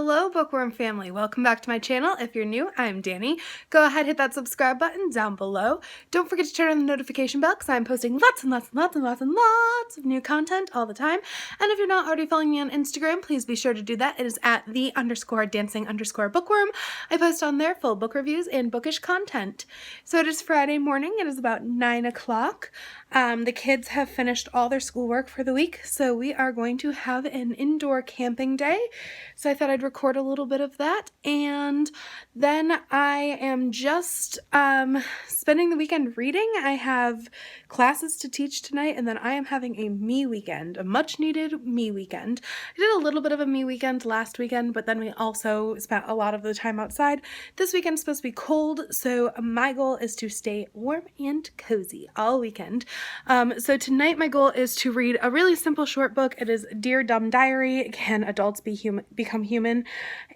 Hello Bookworm family, welcome back to my channel. If you're new, I'm Danny. Go ahead, hit that subscribe button down below. Don't forget to turn on the notification bell because I'm posting lots of new content all the time. And if you're not already following me on Instagram, please be sure to do that. It is at _dancing_bookworm. I post on there full book reviews and bookish content. So it is Friday morning, it is about 9 o'clock. The kids have finished all their schoolwork for the week, so we are going to have an indoor camping day. So I thought I'd record a little bit of that, and then I am just spending the weekend reading. I have classes to teach tonight, and then I am having a me weekend, a much needed me weekend. I did a little bit of a me weekend last weekend, but then we also spent a lot of the time outside. This weekend's supposed to be cold, so my goal is to stay warm and cozy all weekend. So tonight my goal is to read a really simple short book. It is Dear Dumb Diary, Can Adults Become Human?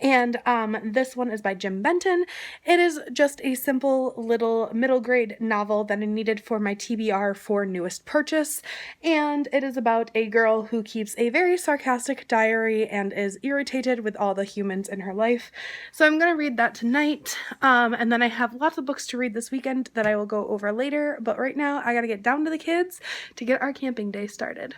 And this one is by Jim Benton. It is just a simple little middle grade novel that I needed for my TBR for newest purchase. And it is about a girl who keeps a very sarcastic diary and is irritated with all the humans in her life. So I'm going to read that tonight. And then I have lots of books to read this weekend that I will go over later. But right now I got to get down to the kids to get our camping day started.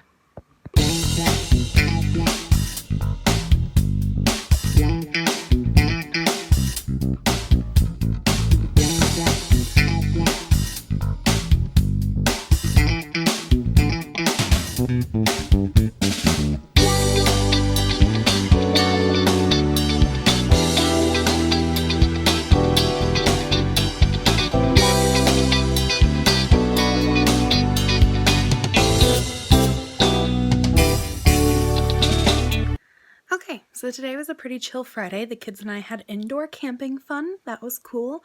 So today was a pretty chill Friday. The kids and I had indoor camping fun. That was cool.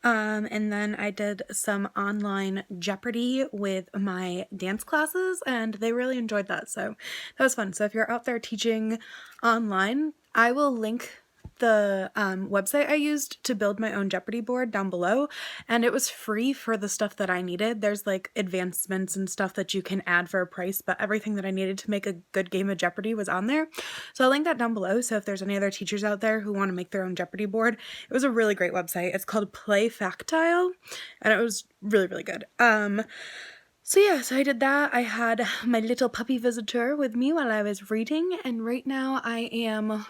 And then I did some online Jeopardy with my dance classes, and they really enjoyed that. So that was fun. So if you're out there teaching online, I will link the website I used to build my own Jeopardy board down below, and it was free for the stuff that I needed. There's like advancements and stuff that you can add for a price, but everything that I needed to make a good game of Jeopardy was on there. So I'll link that down below. So if there's any other teachers out there who want to make their own Jeopardy board, it was a really great website. It's called Play Factile, and it was really good. So I did that. I had my little puppy visitor with me while I was reading, and right now I am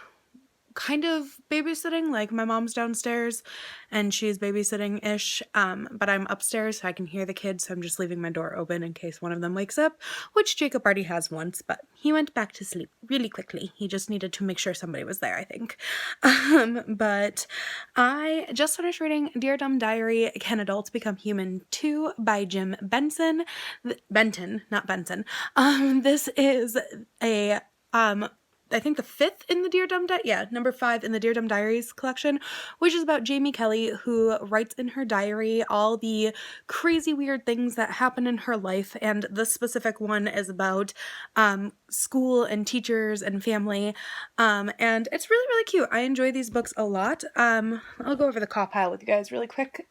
kind of babysitting. Like, my mom's downstairs and she's babysitting-ish, but I'm upstairs so I can hear the kids, so I'm just leaving my door open in case one of them wakes up, which Jacob already has once, but he went back to sleep really quickly. He just needed to make sure somebody was there, I think. But I just finished reading Dear Dumb Diary, Can Adults Become Human 2 by Jim Benton, not Benson. This is a I think the fifth in the Dear Dumb number 5 in the Dear Dumb Diaries collection, which is about Jamie Kelly, who writes in her diary all the crazy weird things that happen in her life, and this specific one is about school and teachers and family, and it's really cute. I enjoy these books a lot. I'll go over the cop pile with you guys really quick,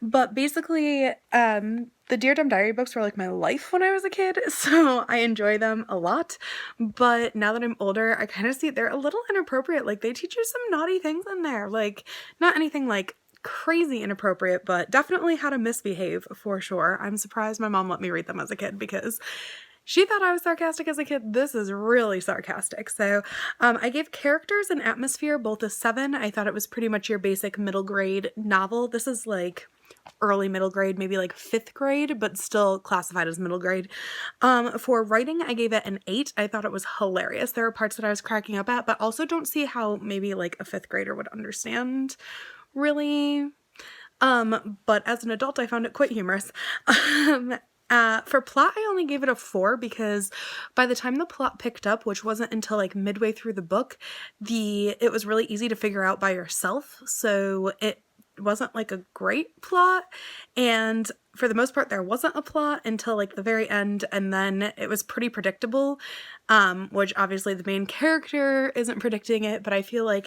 but basically, the Dear Dumb Diary books were like my life when I was a kid, so I enjoy them a lot. But now that I'm older, I kind of see they're a little inappropriate. Like, they teach you some naughty things in there. Like, not anything like crazy inappropriate, but definitely how to misbehave for sure. I'm surprised my mom let me read them as a kid because she thought I was sarcastic as a kid. This is really sarcastic. So I gave characters and atmosphere both a 7. I thought it was pretty much your basic middle grade novel. This is like early middle grade, maybe like 5th grade, but still classified as middle grade. For writing, I gave it an 8. I thought it was hilarious. There were parts that I was cracking up at, but also don't see how maybe like a 5th grader would understand, really. But as an adult, I found it quite humorous. For plot, I only gave it a 4 because by the time the plot picked up, which wasn't until like midway through the book, it was really easy to figure out by yourself. So it wasn't like a great plot, and for the most part there wasn't a plot until like the very end, and then it was pretty predictable, which obviously the main character isn't predicting it, but I feel like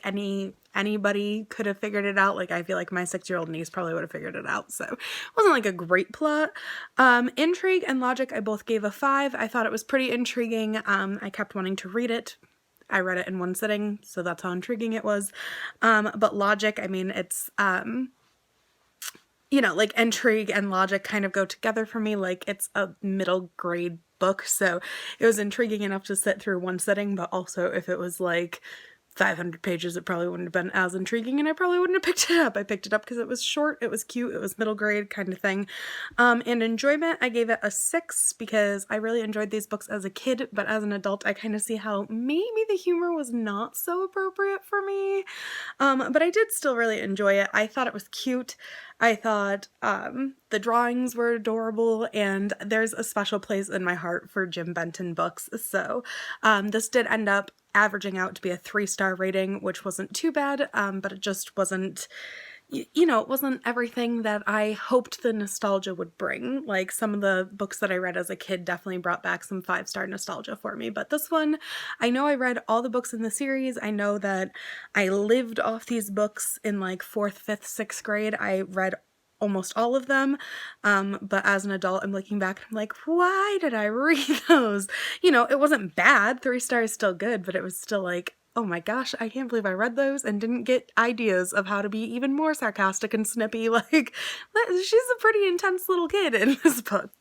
anybody could have figured it out. Like, I feel like my 6-year-old niece probably would have figured it out, so it wasn't like a great plot. Intrigue and logic I both gave a 5. I thought it was pretty intriguing. I kept wanting to read it. I read it in one sitting, so that's how intriguing it was. But logic, I mean, it's, you know, like intrigue and logic kind of go together for me. Like it's a middle grade book, so it was intriguing enough to sit through one sitting, but also if it was like 500 pages, it probably wouldn't have been as intriguing and I probably wouldn't have picked it up. I picked it up because it was short, it was cute, it was middle grade kind of thing. And enjoyment, I gave it a 6 because I really enjoyed these books as a kid, but as an adult, I kind of see how maybe the humor was not so appropriate for me. But I did still really enjoy it. I thought it was cute. I thought the drawings were adorable, and there's a special place in my heart for Jim Benton books. So this did end up averaging out to be a 3-star rating, which wasn't too bad, but it just wasn't, you know, it wasn't everything that I hoped the nostalgia would bring. Like some of the books that I read as a kid definitely brought back some 5-star nostalgia for me, but this one, I know I read all the books in the series. I know that I lived off these books in like 4th, 5th, 6th grade. I read almost all of them, but as an adult, I'm looking back, I'm like, why did I read those? You know, it wasn't bad, 3 stars still good, but it was still like, oh my gosh, I can't believe I read those and didn't get ideas of how to be even more sarcastic and snippy. Like, she's a pretty intense little kid in this book.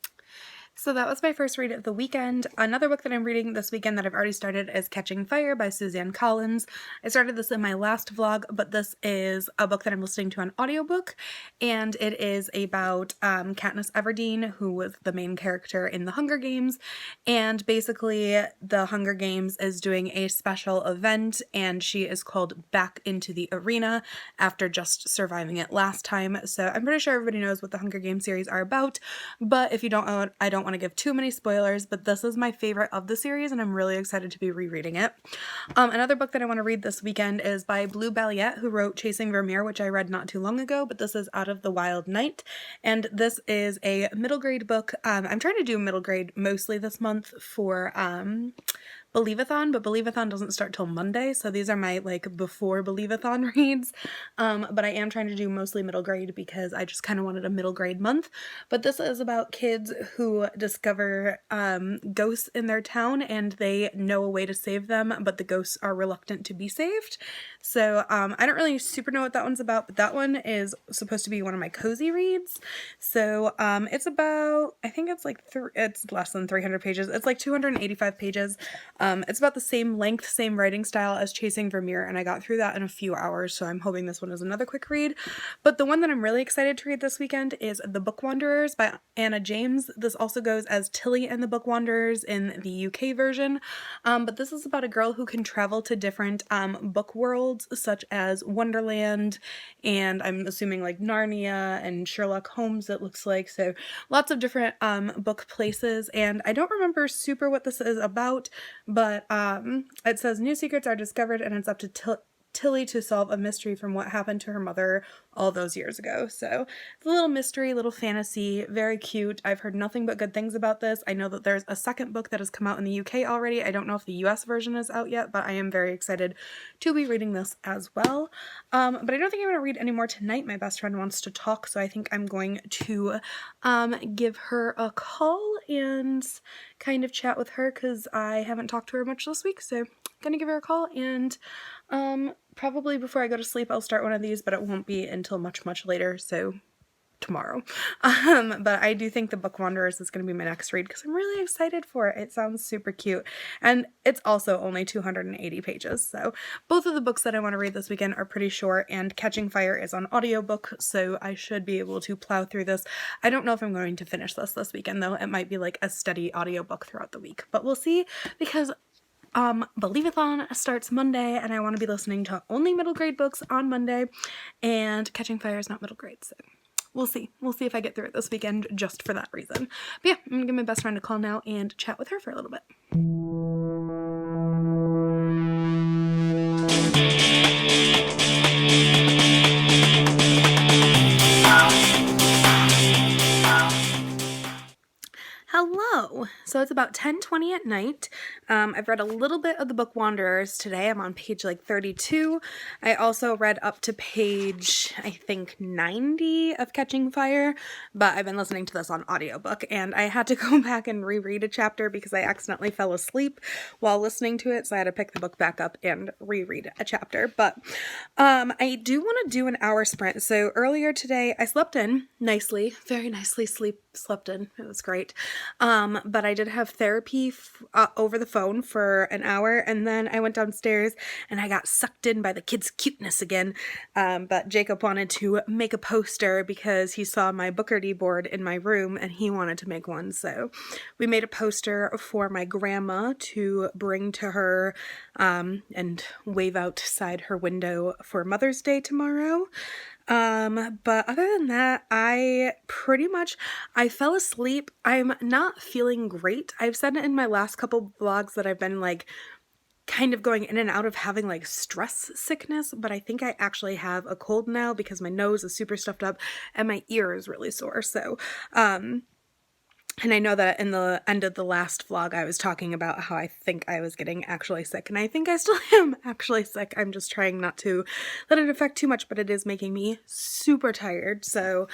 So that was my first read of the weekend. Another book that I'm reading this weekend that I've already started is Catching Fire by Suzanne Collins. I started this in my last vlog, but this is a book that I'm listening to on audiobook, and it is about Katniss Everdeen, who was the main character in The Hunger Games, and basically The Hunger Games is doing a special event, and she is called back into the arena after just surviving it last time. So I'm pretty sure everybody knows what the Hunger Games series are about, but if you don't know it, I don't want to give too many spoilers, but this is my favorite of the series and I'm really excited to be rereading it. Another book that I want to read this weekend is by Blue Balliet, who wrote Chasing Vermeer, which I read not too long ago, but this is Out of the Wild Night, and this is a middle grade book. I'm trying to do middle grade mostly this month for Believe-a-thon, but Believe-a-thon doesn't start till Monday, so these are my like before Believe-a-thon reads, but I am trying to do mostly middle grade because I just kind of wanted a middle grade month. But this is about kids who discover ghosts in their town and they know a way to save them, but the ghosts are reluctant to be saved. So I don't really super know what that one's about, but that one is supposed to be one of my cozy reads. So it's about, I think it's like it's less than 300 pages. It's like 285 pages. It's about the same length, same writing style as Chasing Vermeer, and I got through that in a few hours, so I'm hoping this one is another quick read. But the one that I'm really excited to read this weekend is The Book Wanderers by Anna James. This also goes as Tilly and the Book Wanderers in the UK version, but this is about a girl who can travel to different book worlds, such as Wonderland, and I'm assuming like Narnia and Sherlock Holmes, it looks like, so lots of different book places, and I don't remember super what this is about, but it says new secrets are discovered and it's up to Tilly to solve a mystery from what happened to her mother all those years ago. So it's a little mystery, little fantasy, very cute. I've heard nothing but good things about this. I know that there's a second book that has come out in the UK already. I don't know if the US version is out yet, but I am very excited to be reading this as well. But I don't think I'm going to read any more tonight. My best friend wants to talk, so I think I'm going to give her a call and kind of chat with her because I haven't talked to her much this week, so I'm going to give her a call, and probably before I go to sleep I'll start one of these, but it won't be until much later, so tomorrow. But I do think The Book Wanderers is going to be my next read because I'm really excited for it. It sounds super cute, and it's also only 280 pages, so both of the books that I want to read this weekend are pretty short, and Catching Fire is on audiobook, so I should be able to plow through this. I don't know if I'm going to finish this weekend though. It might be like a steady audiobook throughout the week, but we'll see, because Believe-a-thon starts Monday and I want to be listening to only middle grade books on Monday, and Catching Fire is not middle grade, so we'll see. We'll see if I get through it this weekend just for that reason. But yeah, I'm gonna give my best friend a call now and chat with her for a little bit. Hello! So it's about 10:20 at night. I've read a little bit of the book Wanderers today. I'm on page like 32. I also read up to page, I think, 90 of Catching Fire, but I've been listening to this on audiobook, and I had to go back and reread a chapter because I accidentally fell asleep while listening to it, so I had to pick the book back up and reread a chapter. But I do want to do an hour sprint. So earlier today, I slept in nicely, very nicely slept in. It was great. But I did have therapy over the phone for an hour, and then I went downstairs and I got sucked in by the kids' cuteness again. But Jacob wanted to make a poster because he saw my Bookworm board in my room and he wanted to make one. So we made a poster for my grandma to bring to her and wave outside her window for Mother's Day tomorrow. But other than that, I fell asleep. I'm not feeling great. I've said in my last couple vlogs that I've been like kind of going in and out of having like stress sickness, but I think I actually have a cold now because my nose is super stuffed up and my ear is really sore. So, and I know that in the end of the last vlog, I was talking about how I think I was getting actually sick, and I think I still am actually sick. I'm just trying not to let it affect too much, but it is making me super tired. So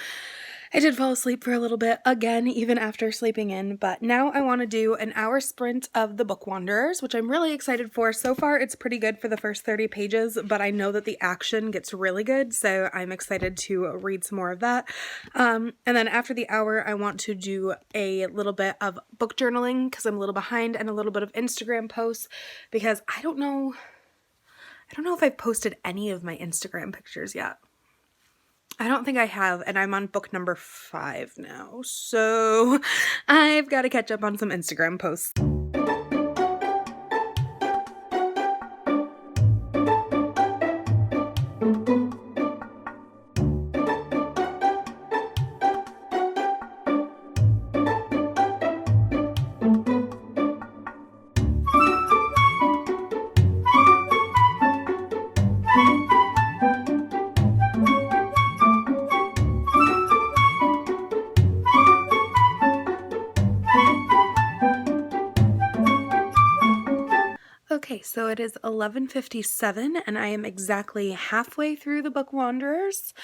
I did fall asleep for a little bit again, even after sleeping in, but now I want to do an hour sprint of the Book Wanderers, which I'm really excited for. So far, it's pretty good for the first 30 pages, but I know that the action gets really good, so I'm excited to read some more of that. And then after the hour, I want to do a little bit of book journaling because I'm a little behind, and a little bit of Instagram posts because I don't know if I've posted any of my Instagram pictures yet. I don't think I have, and I'm on book number 5 now, so I've got to catch up on some Instagram posts. Okay, so it is 11:57 and I am exactly halfway through the book Wanderers.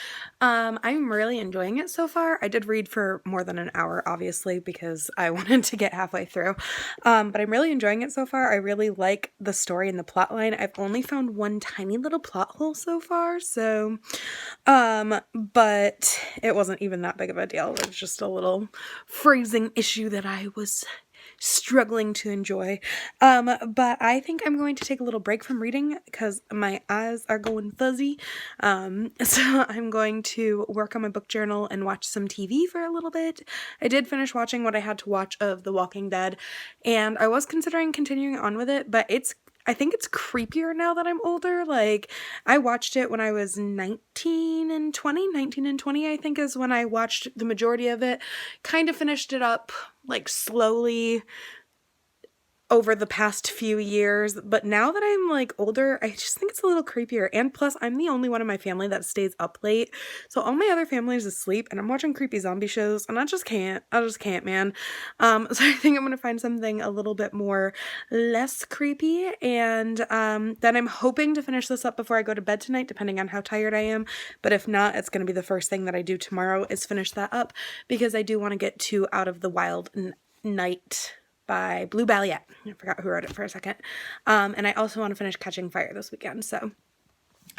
I'm really enjoying it so far. I did read for more than an hour, obviously, because I wanted to get halfway through. But I'm really enjoying it so far. I really like the story and the plot line. I've only found one tiny little plot hole so far, so but it wasn't even that big of a deal. It was just a little phrasing issue that I was struggling to enjoy. But I think I'm going to take a little break from reading because my eyes are going fuzzy. So I'm going to work on my book journal and watch some TV for a little bit. I did finish watching what I had to watch of The Walking Dead, and I was considering continuing on with it, but I think it's creepier now that I'm older. Like, I watched it when I was 19 and 20, I think is when I watched the majority of it. Kind of finished it up, like, slowly over the past few years, but now that I'm like older, I just think it's a little creepier. And plus, I'm the only one in my family that stays up late, so all my other family is asleep and I'm watching creepy zombie shows, and I just can't, man. So I think I'm gonna find something a little bit more less creepy, and then I'm hoping to finish this up before I go to bed tonight, depending on how tired I am. But if not, it's gonna be the first thing that I do tomorrow is finish that up, because I do want to get to Out of the Wild Night by Blue Balliet. I forgot who wrote it for a second. And I also want to finish Catching Fire this weekend. So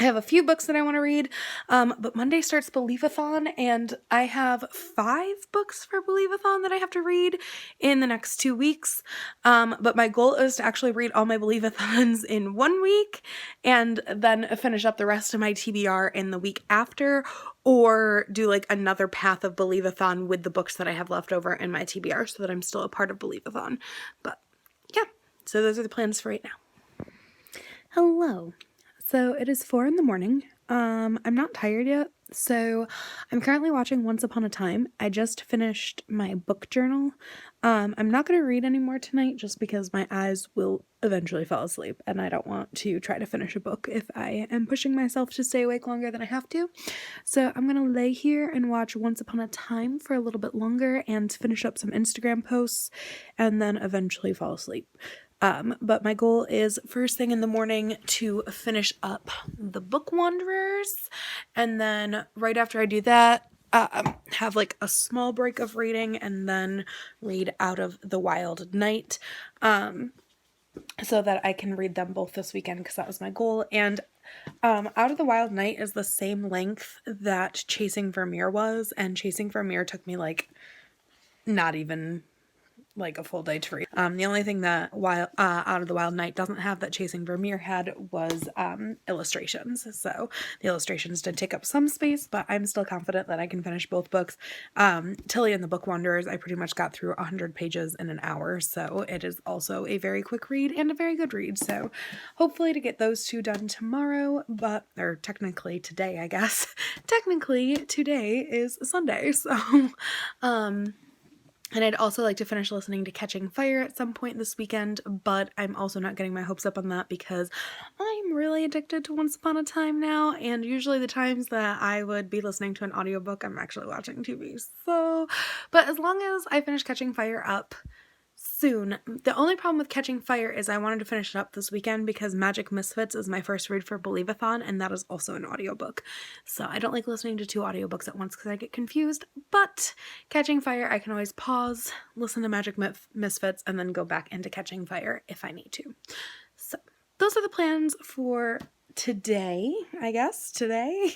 I have a few books that I want to read, but Monday starts Believeathon, and I have 5 books for Believeathon that I have to read in the next 2 weeks. But my goal is to actually read all my Believeathons in 1 week, and then finish up the rest of my TBR in the week after, or do like another path of Believeathon with the books that I have left over in my TBR so that I'm still a part of Believeathon. But yeah, so those are the plans for right now. Hello. So it is 4 in the morning. I'm not tired yet. So I'm currently watching Once Upon a Time. I just finished my book journal. I'm not going to read anymore tonight just because my eyes will eventually fall asleep and I don't want to try to finish a book if I am pushing myself to stay awake longer than I have to. So I'm going to lay here and watch Once Upon a Time for a little bit longer and finish up some Instagram posts and then eventually fall asleep. But my goal is first thing in the morning to finish up the Book Wanderers, and then right after I do that, have like a small break of reading and then read Out of the Wild Night, so that I can read them both this weekend because that was my goal. And Out of the Wild Night is the same length that Chasing Vermeer was, and Chasing Vermeer took me like not even like a full day to read. The only thing that Out of the Wild Night doesn't have that Chasing Vermeer had was illustrations. So the illustrations did take up some space, but I'm still confident that I can finish both books. Tilly and the Book Wanderers, I pretty much got through 100 pages in an hour, so it is also a very quick read and a very good read. So hopefully to get those two done tomorrow, or technically today, I guess. Technically today is Sunday, so and I'd also like to finish listening to Catching Fire at some point this weekend, but I'm also not getting my hopes up on that because I'm really addicted to Once Upon a Time now, and usually the times that I would be listening to an audiobook, I'm actually watching TV. So, but as long as I finish Catching Fire up soon. The only problem with Catching Fire is I wanted to finish it up this weekend because Magic Misfits is my first read for Believe-a-thon, and that is also an audiobook. So I don't like listening to two audiobooks at once because I get confused, but Catching Fire, I can always pause, listen to Magic Misfits, and then go back into Catching Fire if I need to. So those are the plans for today, I guess. Today,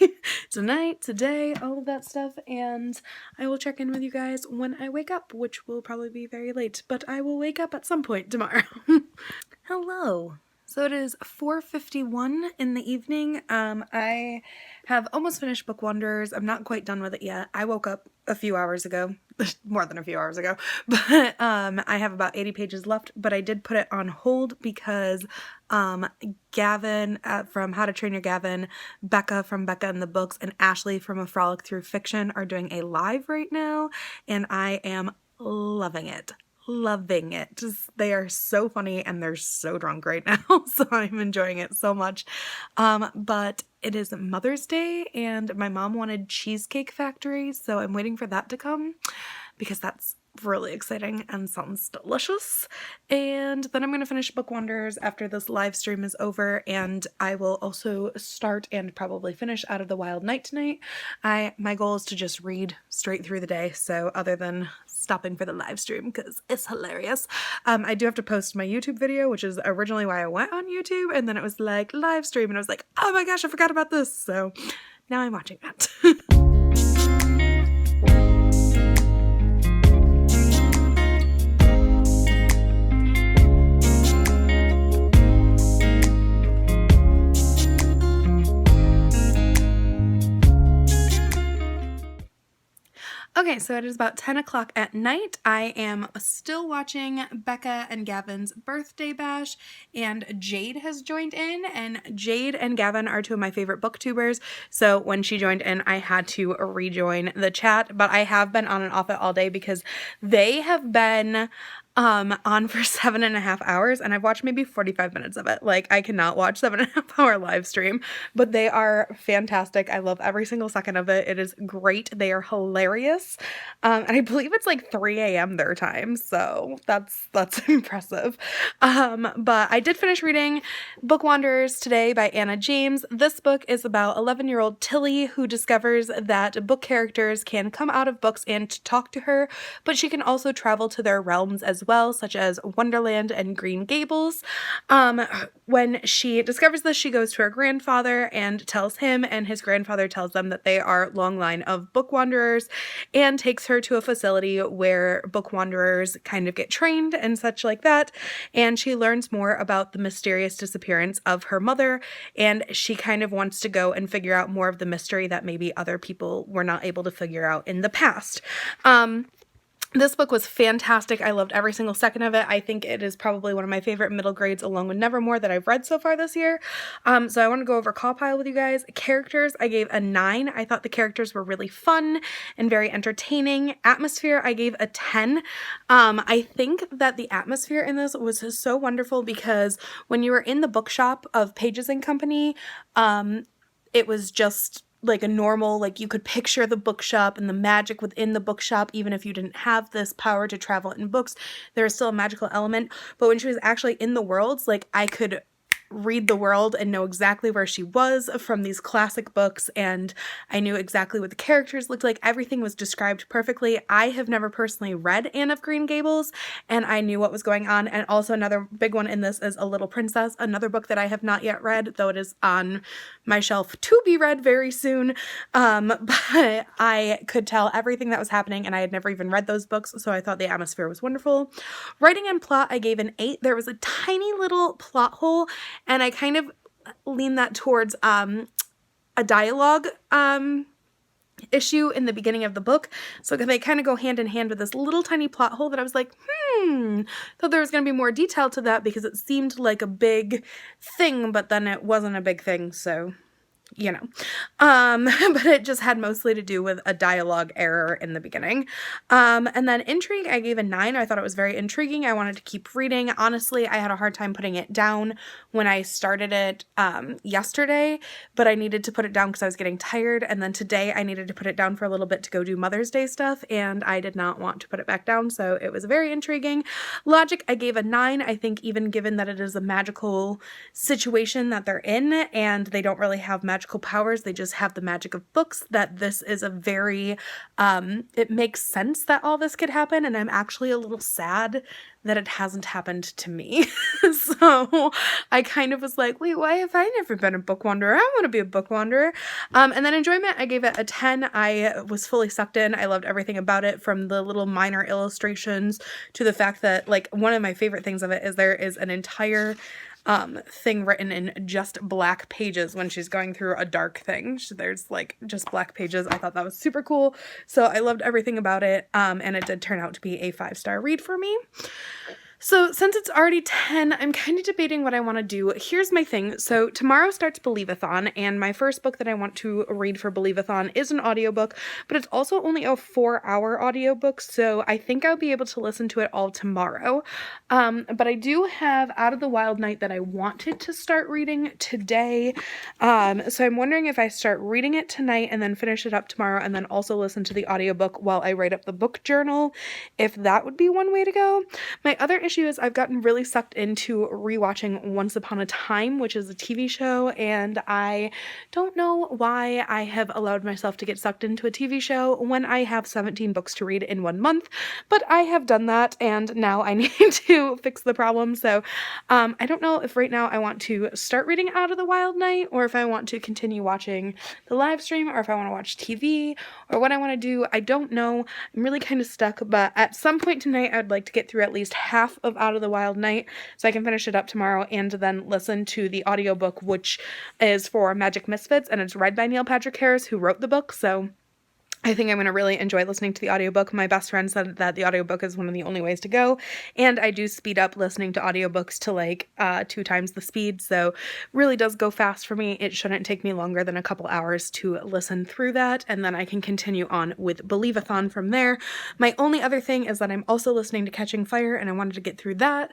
tonight, today, all of that stuff, and I will check in with you guys when I wake up, which will probably be very late, but I will wake up at some point tomorrow. Hello. So it is 4:51 in the evening. I have almost finished Book Wanderers. I'm not quite done with it yet. I woke up a few hours ago, more than a few hours ago, but I have about 80 pages left, but I did put it on hold because Gavin from How to Train Your Gavin, Becca from Becca and the Books, and Ashley from A Frolic Through Fiction are doing a live right now, and I am loving it. Loving it. They are so funny and they're so drunk right now, so I'm enjoying it so much. But it is Mother's Day and my mom wanted Cheesecake Factory, so I'm waiting for that to come because that's really exciting and sounds delicious. And then I'm going to finish Book Wanderers after this live stream is over, and I will also start and probably finish Out of the Wild Night tonight. My goal is to just read straight through the day, so other than stopping for the live stream because it's hilarious. I do have to post my YouTube video, which is originally why I went on YouTube, and then it was like live stream and I was like, oh my gosh, I forgot about this. So now I'm watching that. Okay, so it is about 10 o'clock at night. I am still watching Becca and Gavin's birthday bash, and Jade has joined in, and Jade and Gavin are two of my favorite booktubers, so when she joined in, I had to rejoin the chat, but I have been on and off it all day because they have been on for 7.5 hours, and I've watched maybe 45 minutes of it. Like, I cannot watch 7.5 hour live stream, but they are fantastic. I love every single second of it. It is great. They are hilarious. And I believe it's like 3 a.m. their time, so that's impressive. But I did finish reading Book Wanderers today by Anna James. This book is about 11-year-old Tilly who discovers that book characters can come out of books and talk to her, but she can also travel to their realms as well, such as Wonderland and Green Gables. When she discovers this, she goes to her grandfather and tells him, and his grandfather tells them that they are long line of book wanderers and takes her to a facility where book wanderers kind of get trained and such like that. And she learns more about the mysterious disappearance of her mother, and she kind of wants to go and figure out more of the mystery that maybe other people were not able to figure out in the past. This book was fantastic. I loved every single second of it. I think it is probably one of my favorite middle grades along with Nevermore that I've read so far this year. So I want to go over Call Pile with you guys. Characters, I gave a 9. I thought the characters were really fun and very entertaining. Atmosphere, I gave a 10. I think that the atmosphere in this was so wonderful because when you were in the bookshop of Pages and Company, it was just like a normal, like you could picture the bookshop and the magic within the bookshop, even if you didn't have this power to travel in books, there was still a magical element. But when she was actually in the worlds, like I could read the world and know exactly where she was from these classic books, and I knew exactly what the characters looked like. Everything was described perfectly. I have never personally read Anne of Green Gables, and I knew what was going on. And also another big one in this is A Little Princess, another book that I have not yet read, though it is on my shelf to be read very soon. But I could tell everything that was happening, and I had never even read those books, so I thought the atmosphere was wonderful. Writing and plot, I gave an 8. There was a tiny little plot hole, and I kind of lean that towards a dialogue issue in the beginning of the book. So they kind of go hand in hand with this little tiny plot hole that I was like, thought there was going to be more detail to that because it seemed like a big thing, but then it wasn't a big thing, so you know. But it just had mostly to do with a dialogue error in the beginning. And then intrigue, I gave a 9. I thought it was very intriguing. I wanted to keep reading. Honestly, I had a hard time putting it down when I started it yesterday, but I needed to put it down because I was getting tired. And then today I needed to put it down for a little bit to go do Mother's Day stuff, and I did not want to put it back down, so it was very intriguing. Logic, I gave a 9. I think even given that it is a magical situation that they're in and they don't really have magical powers, they just have the magic of books, that this is a very it makes sense that all this could happen, and I'm actually a little sad that it hasn't happened to me. So I kind of was like, wait, why have I never been a book wanderer? I want to be a book wanderer. And then enjoyment, I gave it a 10. I was fully sucked in. I loved everything about it, from the little minor illustrations to the fact that, like, one of my favorite things of it is there is an entire thing written in just black pages when she's going through a dark thing. There's like just black pages. I thought that was super cool. So I loved everything about it. And it did turn out to be a 5-star read for me. So since it's already 10, I'm kind of debating what I want to do. Here's my thing. So tomorrow starts Believe-a-thon, and my first book that I want to read for Believe-a-thon is an audiobook, but it's also only a 4-hour audiobook, so I think I'll be able to listen to it all tomorrow. But I do have Out of the Wild Night that I wanted to start reading today. So I'm wondering if I start reading it tonight and then finish it up tomorrow and then also listen to the audiobook while I write up the book journal, if that would be one way to go. My other issue is I've gotten really sucked into rewatching Once Upon a Time, which is a TV show, and I don't know why I have allowed myself to get sucked into a TV show when I have 17 books to read in 1 month, but I have done that, and now I need to fix the problem. So I don't know if right now I want to start reading Out of the Wild Night, or if I want to continue watching the live stream, or if I want to watch TV, or what I want to do. I don't know. I'm really kind of stuck, but at some point tonight I'd like to get through at least half of Out of the Wild Night so I can finish it up tomorrow and then listen to the audiobook, which is for Magic Misfits, and it's read by Neil Patrick Harris, who wrote the book. So I think I'm going to really enjoy listening to the audiobook. My best friend said that the audiobook is one of the only ways to go, and I do speed up listening to audiobooks to like 2 times the speed, so really does go fast for me. It shouldn't take me longer than a couple hours to listen through that, and then I can continue on with Believe-a-thon from there. My only other thing is that I'm also listening to Catching Fire, and I wanted to get through that.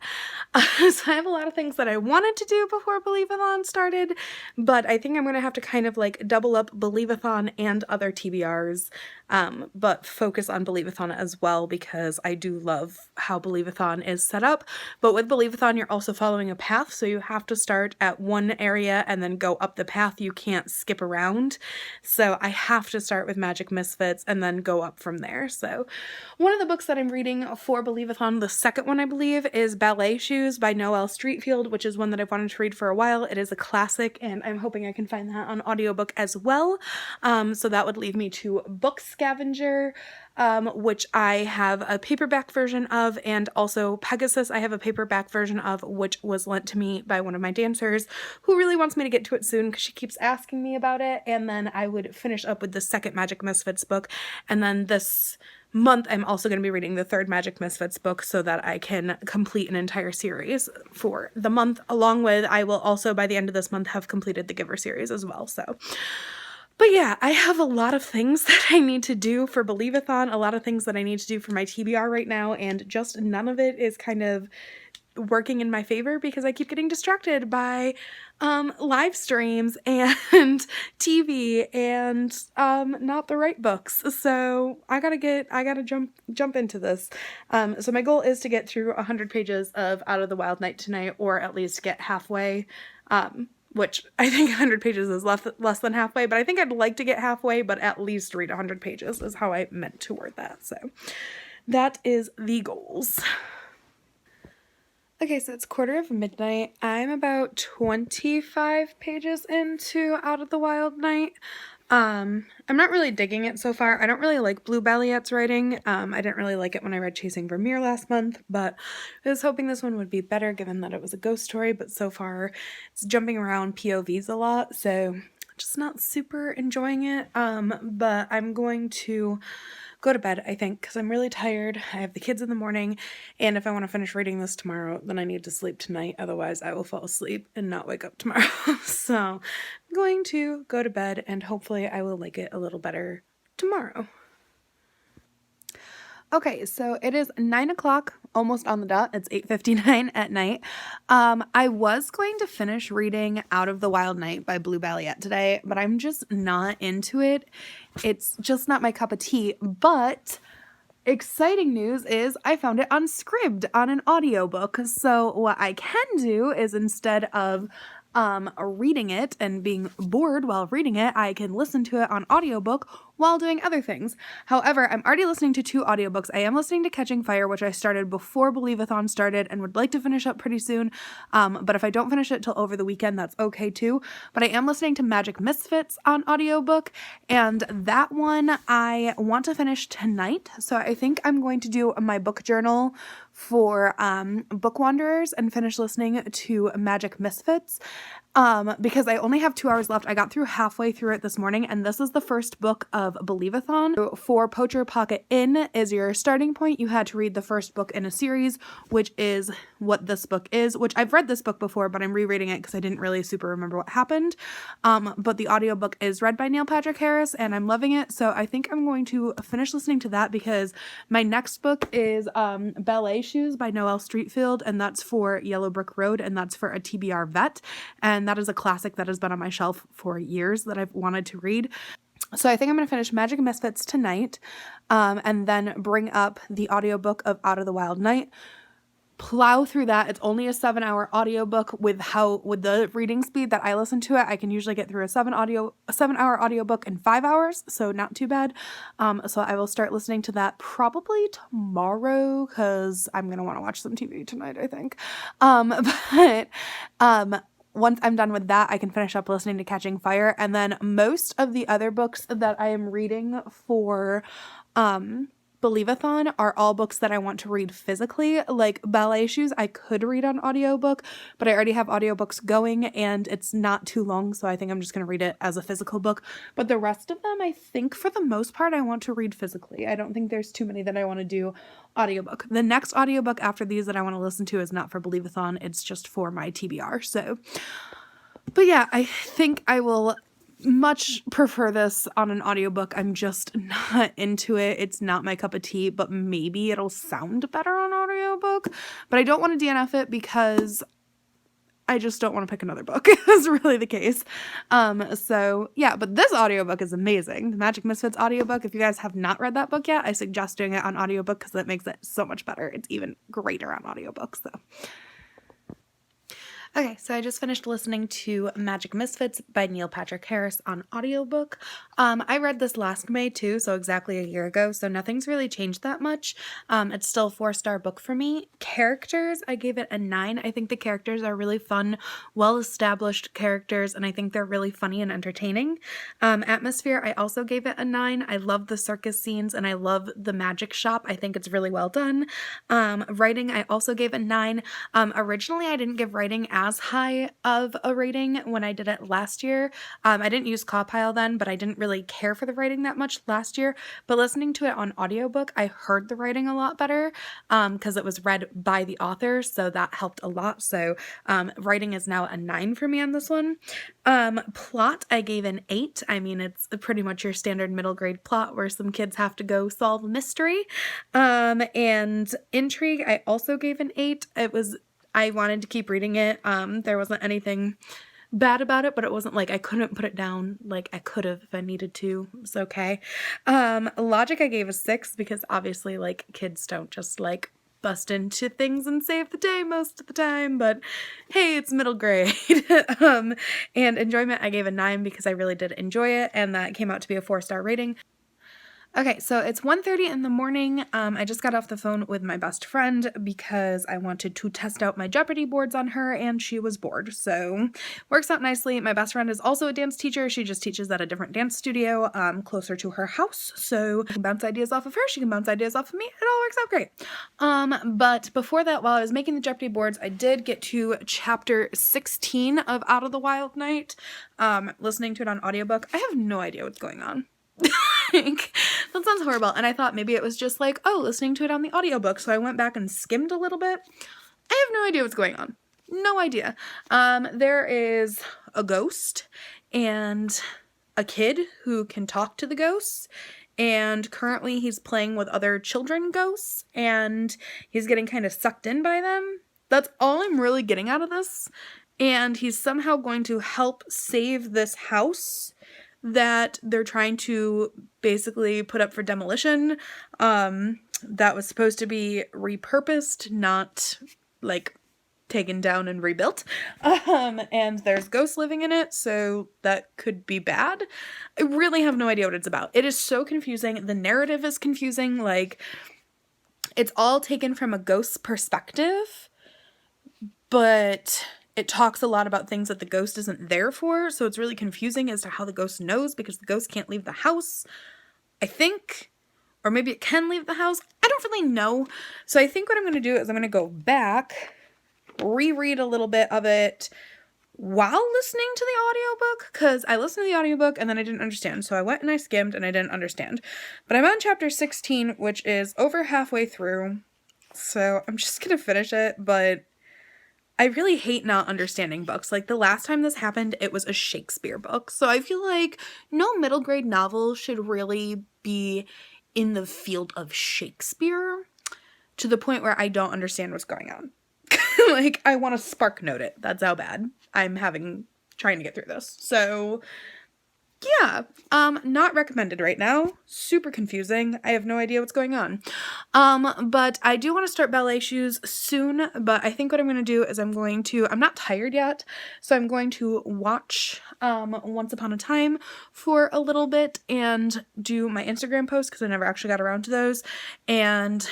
So I have a lot of things that I wanted to do before Believe-a-thon started, but I think I'm going to have to kind of like double up Believe-a-thon and other TBRs. But focus on Believe-a-thon as well, because I do love how Believe-a-thon is set up. But with Believe-a-thon, you're also following a path, so you have to start at one area and then go up the path. You can't skip around. So I have to start with Magic Misfits and then go up from there. So one of the books that I'm reading for Believe-a-thon, the second one I believe, is Ballet Shoes by Noelle Streatfeild, which is one that I've wanted to read for a while. It is a classic, and I'm hoping I can find that on audiobook as well. So that would leave me to Book Scavenger, which I have a paperback version of, and also Pegasus I have a paperback version of, which was lent to me by one of my dancers who really wants me to get to it soon because she keeps asking me about it. And then I would finish up with the second Magic Misfits book, and then this month, I'm also going to be reading the third Magic Misfits book so that I can complete an entire series for the month, along with I will also by the end of this month have completed the Giver series as well. So, but yeah, I have a lot of things that I need to do for Believeathon, a lot of things that I need to do for my TBR right now, and just none of it is kind of working in my favor because I keep getting distracted by live streams and TV and not the right books. So I gotta jump into this. So my goal is to get through 100 pages of Out of the Wild Night tonight, or at least get halfway. Which I think 100 pages is less than halfway, but I think I'd like to get halfway, but at least read 100 pages is how I meant to word that. So that is the goals. Okay, so it's midnight. I'm about 25 pages into Out of the Wild Night. I'm not really digging it so far. I don't really like Blue Balliette's writing. I didn't really like it when I read Chasing Vermeer last month, but I was hoping this one would be better given that it was a ghost story, but so far it's jumping around POVs a lot, so just not super enjoying it. But I'm going to go to bed, I think, because I'm really tired. I have the kids in the morning, and if I want to finish reading this tomorrow, then I need to sleep tonight. Otherwise, I will fall asleep and not wake up tomorrow. So I'm going to go to bed, and hopefully I will like it a little better tomorrow. Okay, so it is 9 o'clock, almost on the dot. It's 8:59 at night. I was going to finish reading Out of the Wild Night by Blue Balliette today, but I'm just not into it. It's just not my cup of tea, but exciting news is I found it on Scribd on an audiobook. So what I can do is instead of reading it and being bored while reading it, I can listen to it on audiobook while doing other things. However, I'm already listening to 2 audiobooks. I am listening to Catching Fire, which I started before Believeathon started and would like to finish up pretty soon. But if I don't finish it till over the weekend, that's okay too. But I am listening to Magic Misfits on audiobook, and that one I want to finish tonight. So I think I'm going to do my book journal for Book Wanderers and finish listening to Magic Misfits because I only have 2 hours left. I got through halfway through it this morning, and this is the first book of Believeathon. For Poacher Pocket Inn is your starting point. You had to read the first book in a series, which is what this book is, which I've read this book before, but I'm rereading it because I didn't really super remember what happened. But the audiobook is read by Neil Patrick Harris, and I'm loving it. So I think I'm going to finish listening to that because my next book is Ballet Shoes by Noelle Streatfeild, and that's for Yellow Brick Road, and that's for a TBR vet. And that is a classic that has been on my shelf for years that I've wanted to read. So I think I'm going to finish Magic Misfits tonight, and then bring up the audiobook of Out of the Wild Night, plow through that. It's only a 7-hour audiobook. With the reading speed that I listen to it, I can usually get through a 7-hour audiobook in 5 hours, so not too bad. So I will start listening to that probably tomorrow because I'm going to want to watch some TV tonight, I think. Once I'm done with that, I can finish up listening to Catching Fire, and then most of the other books that I am reading for Believeathon are all books that I want to read physically. Like Ballet Shoes, I could read on audiobook, but I already have audiobooks going and it's not too long, so I think I'm just going to read it as a physical book. But the rest of them, I think for the most part, I want to read physically. I don't think there's too many that I want to do audiobook. The next audiobook after these that I want to listen to is not for Believeathon, it's just for my TBR. So, but yeah, I think I will much prefer this on an audiobook. I'm just not into it. It's not my cup of tea, but maybe it'll sound better on audiobook. But I don't want to DNF it because I just don't want to pick another book. That's really the case. So yeah, but this audiobook is amazing. The Magic Misfits audiobook. If you guys have not read that book yet, I suggest doing it on audiobook because that makes it so much better. It's even greater on audiobook. So okay, so I just finished listening to Magic Misfits by Neil Patrick Harris on audiobook. I read this last May too, so exactly a year ago, so nothing's really changed that much. It's still a 4-star book for me. Characters, I gave it a 9. I think the characters are really fun, well-established characters, and I think they're really funny and entertaining. Atmosphere, I also gave it a 9. I love the circus scenes, and I love the magic shop. I think it's really well done. Writing, I also gave a 9. Originally, I didn't give writing as as high of a rating when I did it last year. I didn't use Cawpile then, but I didn't really care for the writing that much last year. But listening to it on audiobook, I heard the writing a lot better because it was read by the author, so that helped a lot. So writing is now a 9 for me on this one. Plot, I gave an 8. I mean, it's pretty much your standard middle grade plot where some kids have to go solve a mystery. And intrigue, I also gave an 8. I wanted to keep reading it. There wasn't anything bad about it, but it wasn't like I couldn't put it down like I could have if I needed to. It's okay. Logic, I gave a 6 because obviously like kids don't just like bust into things and save the day most of the time, but hey, it's middle grade. And enjoyment, I gave a 9 because I really did enjoy it, and that came out to be a 4-star rating. Okay, so it's 1:30 in the morning. I just got off the phone with my best friend because I wanted to test out my Jeopardy boards on her, and she was bored, so works out nicely. My best friend is also a dance teacher. She just teaches at a different dance studio closer to her house, so I can bounce ideas off of her. She can bounce ideas off of me. It all works out great. But before that, while I was making the Jeopardy boards, I did get to chapter 16 of Out of the Wild Night, listening to it on audiobook. I have no idea what's going on. Like, that sounds horrible. And I thought maybe it was just like, oh, listening to it on the audiobook. So I went back and skimmed a little bit. I have no idea what's going on. No idea. There is a ghost and a kid who can talk to the ghosts. And currently he's playing with other children ghosts. And he's getting kind of sucked in by them. That's all I'm really getting out of this. And he's somehow going to help save this house that they're trying to basically put up for demolition. That was supposed to be repurposed, not like taken down and rebuilt. And there's ghosts living in it, so that could be bad. I really have no idea what it's about. It is so confusing. The narrative is confusing. Like, it's all taken from a ghost's perspective, but it talks a lot about things that the ghost isn't there for, so it's really confusing as to how the ghost knows, because the ghost can't leave the house, I think. Or maybe it can leave the house. I don't really know. So I think what I'm going to do is I'm going to go back, reread a little bit of it while listening to the audiobook, because I listened to the audiobook and then I didn't understand. So I went and I skimmed and I didn't understand. But I'm on chapter 16, which is over halfway through. So I'm just going to finish it, but I really hate not understanding books. Like, the last time this happened, it was a Shakespeare book. So I feel like no middle grade novel should really be in the field of Shakespeare to the point where I don't understand what's going on. Like, I want to spark note it. That's how bad I'm trying to get through this. So yeah, not recommended right now. Super confusing. I have no idea what's going on. But I do want to start ballet shoes soon, but I think what I'm going to do is I'm not tired yet, so I'm going to watch, Once Upon a Time for a little bit and do my Instagram posts, because I never actually got around to those, and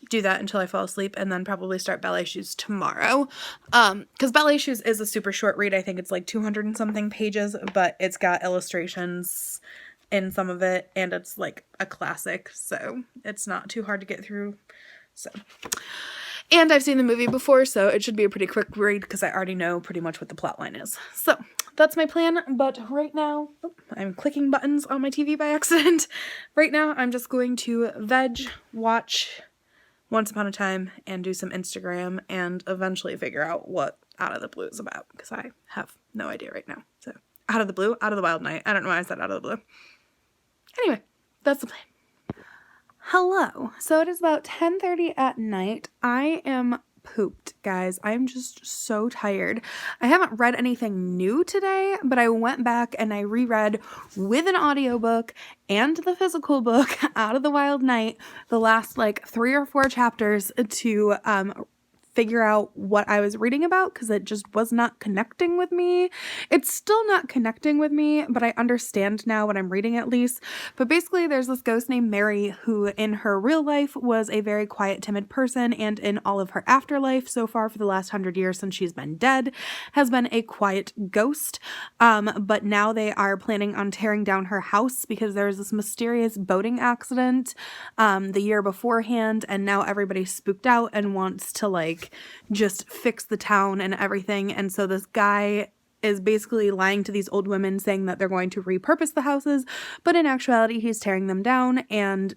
do that until I fall asleep, and then probably start ballet shoes tomorrow. Because ballet shoes is a super short read. I think it's like 200 and something pages, but it's got illustrations in some of it, and it's like a classic, so it's not too hard to get through. So, and I've seen the movie before, so it should be a pretty quick read because I already know pretty much what the plot line is. So that's my plan, but right now, I'm clicking buttons on my TV by accident. Right now, I'm just going to watch Once Upon a Time, and do some Instagram, and eventually figure out what Out of the Blue is about, because I have no idea right now. So, Out of the Blue, Out of the Wild Night. I don't know why I said Out of the Blue. Anyway, that's the plan. Hello. So it is about 10:30 at night. I am pooped, guys. I'm just so tired. I haven't read anything new today, but I went back and I reread with an audiobook and the physical book, Out of the Wild Night, the last like 3 or 4 chapters to figure out what I was reading about, because it just was not connecting with me. It's still not connecting with me, but I understand now what I'm reading at least. But basically there's this ghost named Mary who in her real life was a very quiet, timid person, and in all of her afterlife so far for the last 100 years since she's been dead has been a quiet ghost. But now they are planning on tearing down her house because there was this mysterious boating accident the year beforehand, and now everybody's spooked out and wants to like like just fix the town and everything. And so this guy is basically lying to these old women saying that they're going to repurpose the houses, but in actuality he's tearing them down and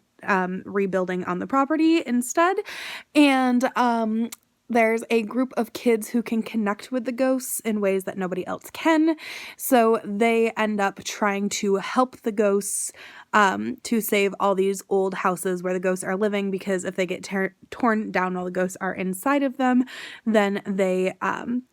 rebuilding on the property instead. And there's a group of kids who can connect with the ghosts in ways that nobody else can. So they end up trying to help the ghosts to save all these old houses where the ghosts are living, because if they get torn down while the ghosts are inside of them, then they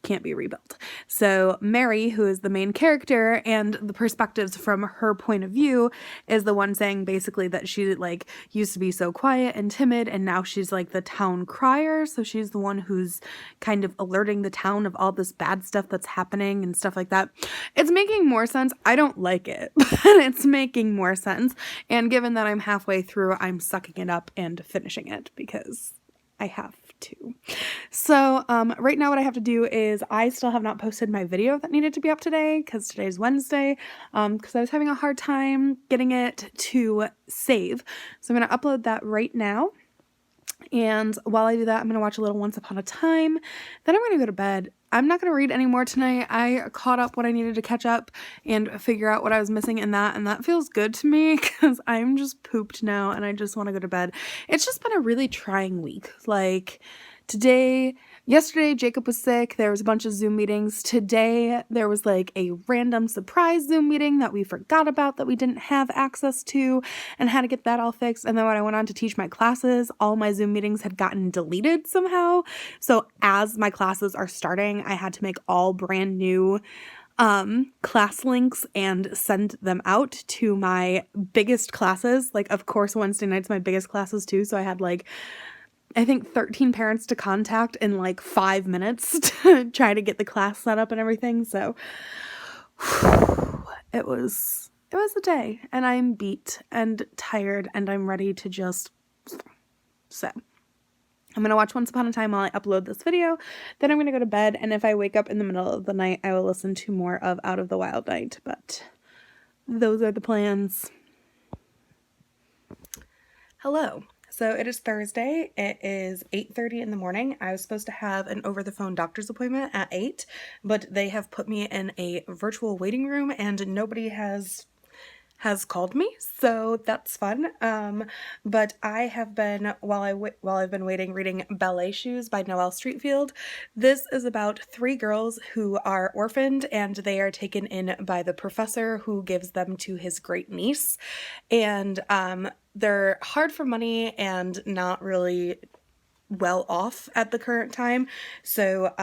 can't be rebuilt. So Mary, who is the main character, and the perspectives from her point of view, is the one saying basically that she like used to be so quiet and timid, and now she's like the town crier. So she's the one who's kind of alerting the town of all this bad stuff that's happening and stuff like that. It's making more sense. I don't like it, but it's making more sense. And given that I'm halfway through, I'm sucking it up and finishing it because I have to. So right now what I have to do is I still have not posted my video that needed to be up today because today's Wednesday, because I was having a hard time getting it to save. So I'm going to upload that right now. And while I do that, I'm going to watch a little Once Upon a Time. Then I'm going to go to bed. I'm not going to read anymore tonight. I caught up what I needed to catch up and figure out what I was missing in that. And that feels good to me because I'm just pooped now and I just want to go to bed. It's just been a really trying week. Like yesterday, Jacob was sick. There was a bunch of Zoom meetings. Today, there was like a random surprise Zoom meeting that we forgot about that we didn't have access to and had to get that all fixed. And then when I went on to teach my classes, all my Zoom meetings had gotten deleted somehow. So as my classes are starting, I had to make all brand new class links and send them out to my biggest classes. Like, of course, Wednesday night's my biggest classes too. So I had like, I think 13 parents to contact in like 5 minutes to try to get the class set up and everything. So it was a day, and I'm beat and tired and I'm ready to just, so I'm going to watch Once Upon a Time while I upload this video. Then I'm going to go to bed. And if I wake up in the middle of the night, I will listen to more of Out of the Wild Night, but those are the plans. Hello. So it is Thursday. It is 8:30 in the morning. I was supposed to have an over-the-phone doctor's appointment at 8, but they have put me in a virtual waiting room and nobody has called me, so that's fun. But I have been, while I've been waiting, reading Ballet Shoes by Noelle Streatfeild. This is about 3 girls who are orphaned and they are taken in by the professor who gives them to his great niece. And they're hard for money and not really well off at the current time. So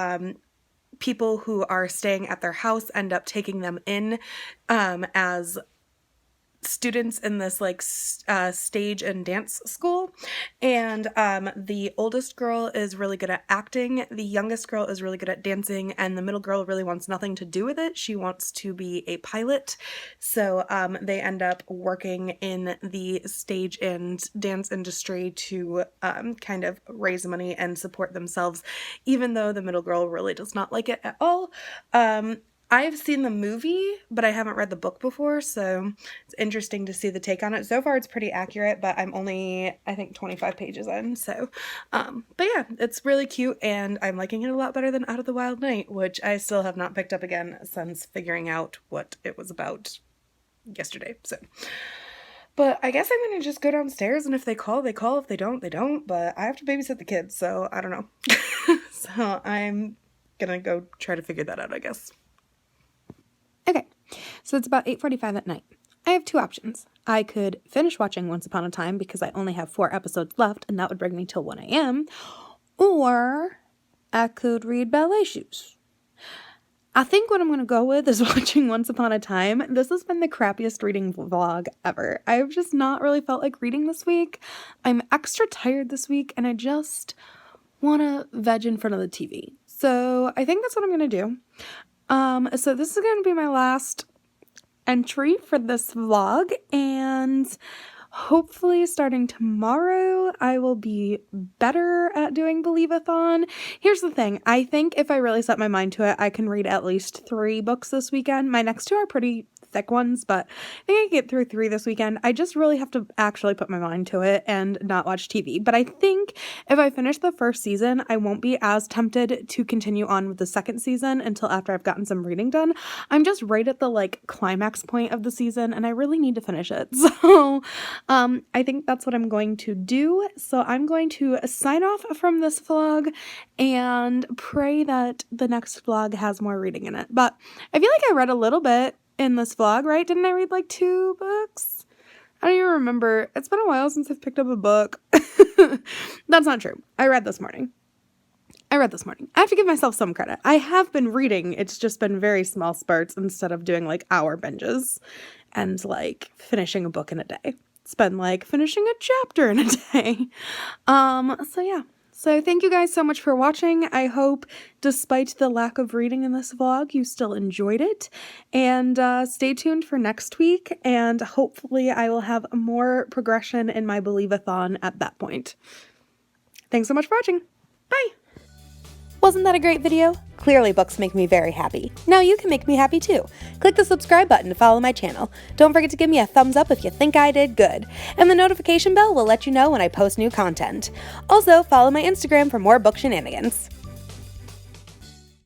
people who are staying at their house end up taking them in as students in this like stage and dance school. And the oldest girl is really good at acting, the youngest girl is really good at dancing, and the middle girl really wants nothing to do with it. She wants to be a pilot. So they end up working in the stage and dance industry to kind of raise money and support themselves, even though the middle girl really does not like it at all. I've seen the movie, but I haven't read the book before, so it's interesting to see the take on it. So far, it's pretty accurate, but I'm only, I think, 25 pages in, so, but yeah, it's really cute, and I'm liking it a lot better than Out of the Wild Night, which I still have not picked up again since figuring out what it was about yesterday, so. But I guess I'm gonna just go downstairs, and if they call, they call. If they don't, they don't, but I have to babysit the kids, so I don't know. So I'm gonna go try to figure that out, I guess. Okay, so it's about 8:45 at night. I have 2 options. I could finish watching Once Upon a Time because I only have 4 episodes left and that would bring me till 1 a.m. Or I could read Ballet Shoes. I think what I'm going to go with is watching Once Upon a Time. This has been the crappiest reading vlog ever. I've just not really felt like reading this week. I'm extra tired this week and I just want to veg in front of the TV. So I think that's what I'm going to do. So this is going to be my last entry for this vlog, and hopefully starting tomorrow I will be better at doing Believe-a-thon. Here's the thing, I think if I really set my mind to it, I can read at least 3 books this weekend. My next 2 are pretty thick ones, but I think I can get through 3 this weekend. I just really have to actually put my mind to it and not watch TV. But I think if I finish the first season, I won't be as tempted to continue on with the second season until after I've gotten some reading done. I'm just right at the like climax point of the season and I really need to finish it. So I think that's what I'm going to do. So I'm going to sign off from this vlog and pray that the next vlog has more reading in it. But I feel like I read a little bit in this vlog, right? Didn't I read like 2 books? I don't even remember. It's been a while since I've picked up a book. That's not true. I read this morning. I have to give myself some credit. I have been reading. It's just been very small spurts instead of doing like hour binges and like finishing a book in a day. It's been like finishing a chapter in a day. So yeah. So thank you guys so much for watching. I hope despite the lack of reading in this vlog, you still enjoyed it. And stay tuned for next week. And hopefully I will have more progression in my Believe-a-thon at that point. Thanks so much for watching. Bye. Wasn't that a great video? Clearly books make me very happy. Now you can make me happy too. Click the subscribe button to follow my channel. Don't forget to give me a thumbs up if you think I did good. And the notification bell will let you know when I post new content. Also, follow my Instagram for more book shenanigans.